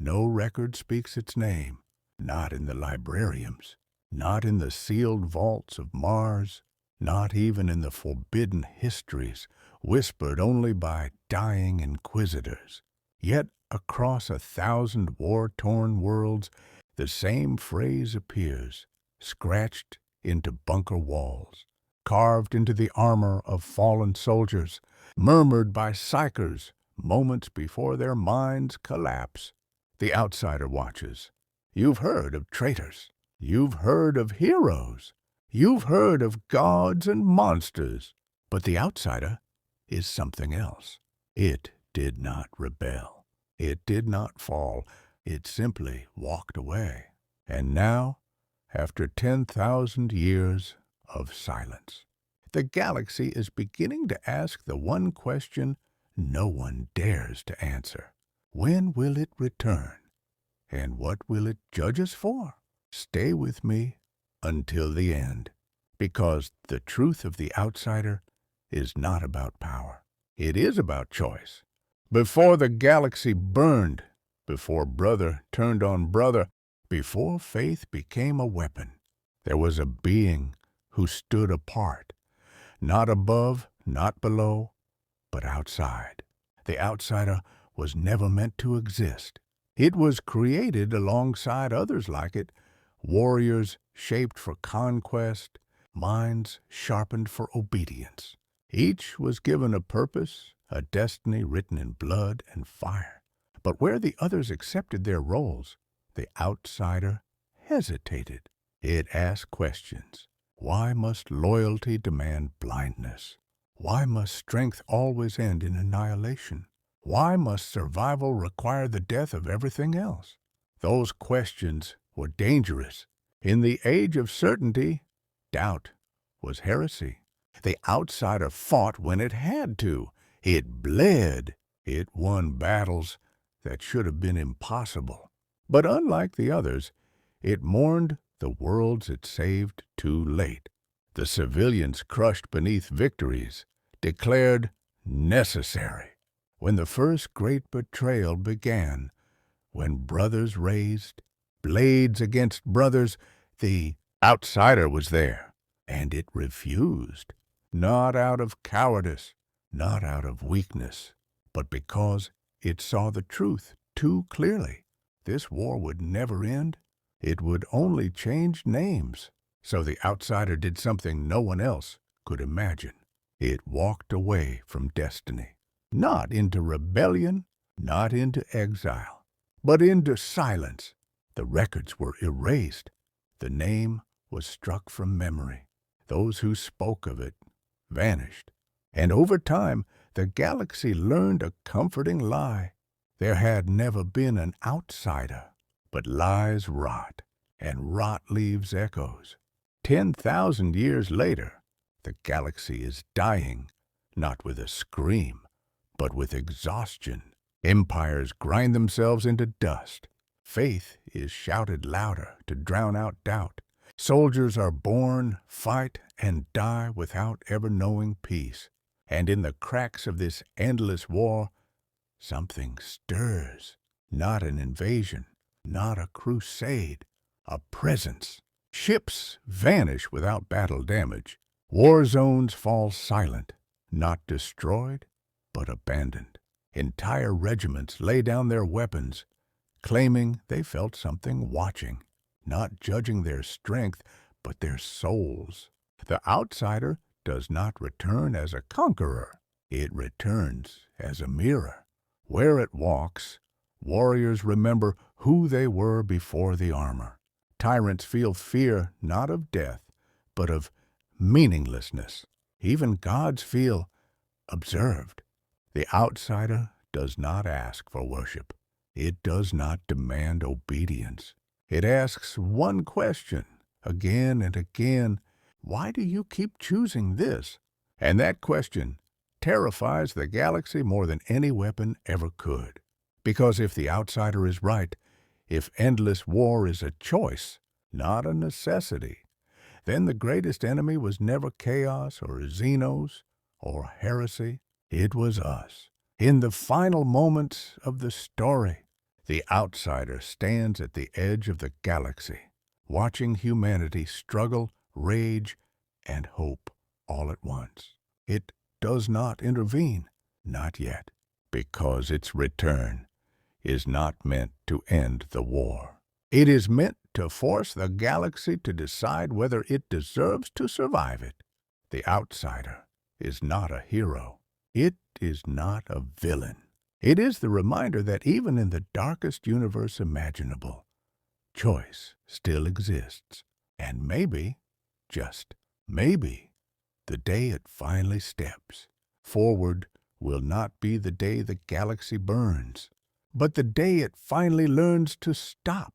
No record speaks its name, not in the librariums, not in the sealed vaults of Mars, not even in the forbidden histories whispered only by dying inquisitors. Yet across 1,000 war-torn worlds, the same phrase appears, scratched into bunker walls, carved into the armor of fallen soldiers, murmured by psychers moments before their minds collapse. The outsider watches. You've heard of traitors. You've heard of heroes. You've heard of gods and monsters. But the outsider is something else. It did not rebel. It did not fall. It simply walked away. And now, after 10,000 years of silence, the galaxy is beginning to ask the one question no one dares to answer. When will it return? And what will it judge us for? Stay with me until the end, because the truth of the outsider is not about power. It is about choice. Before the galaxy burned, before brother turned on brother, before faith became a weapon, there was a being who stood apart, not above, not below, but outside. The outsider was never meant to exist. It was created alongside others like it, warriors shaped for conquest, minds sharpened for obedience. Each was given a purpose, a destiny written in blood and fire. But where the others accepted their roles, the outsider hesitated. It asked questions. Why must loyalty demand blindness? Why must strength always end in annihilation? Why must survival require the death of everything else? Those questions were dangerous. In the age of certainty, doubt was heresy. The outsider fought when it had to. It bled. It won battles that should have been impossible. But unlike the others, it mourned the worlds it saved too late. The civilians crushed beneath victories, declared necessary. When the first great betrayal began, when brothers raised blades against brothers, the outsider was there, and it refused, not out of cowardice, not out of weakness, but because it saw the truth too clearly. This war would never end. It would only change names. So the outsider did something no one else could imagine. It walked away from destiny, not into rebellion, not into exile, but into silence. The records were erased. The name was struck from memory. Those who spoke of it vanished. And over time, the galaxy learned a comforting lie. There had never been an outsider, but lies rot, and rot leaves echoes. 10,000 years later, the galaxy is dying, not with a scream, but with exhaustion. Empires grind themselves into dust. Faith is shouted louder to drown out doubt. Soldiers are born, fight, and die without ever knowing peace. And in the cracks of this endless war, something stirs. Not an invasion, not a crusade, a presence. Ships vanish without battle damage. War zones fall silent, not destroyed, but abandoned. Entire regiments lay down their weapons, claiming they felt something watching, not judging their strength, but their souls. The outsider does not return as a conqueror. It returns as a mirror. Where it walks, warriors remember who they were before the armor. Tyrants feel fear not of death, but of meaninglessness. Even gods feel observed. The outsider does not ask for worship. It does not demand obedience. It asks one question, again and again, why do you keep choosing this? And that question terrifies the galaxy more than any weapon ever could. Because if the outsider is right, if endless war is a choice, not a necessity, then the greatest enemy was never chaos or xenos or heresy. It was us. In the final moments of the story, The outsider stands at the edge of the galaxy, watching humanity struggle, rage, and hope all at once. It does not intervene, not yet, because its return is not meant to end the war. It is meant to force the galaxy to decide whether it deserves to survive it. The outsider is not a hero. It is not a villain. It is the reminder that even in the darkest universe imaginable, choice still exists. And maybe, just maybe, the day it finally steps forward will not be the day the galaxy burns, but the day it finally learns to stop.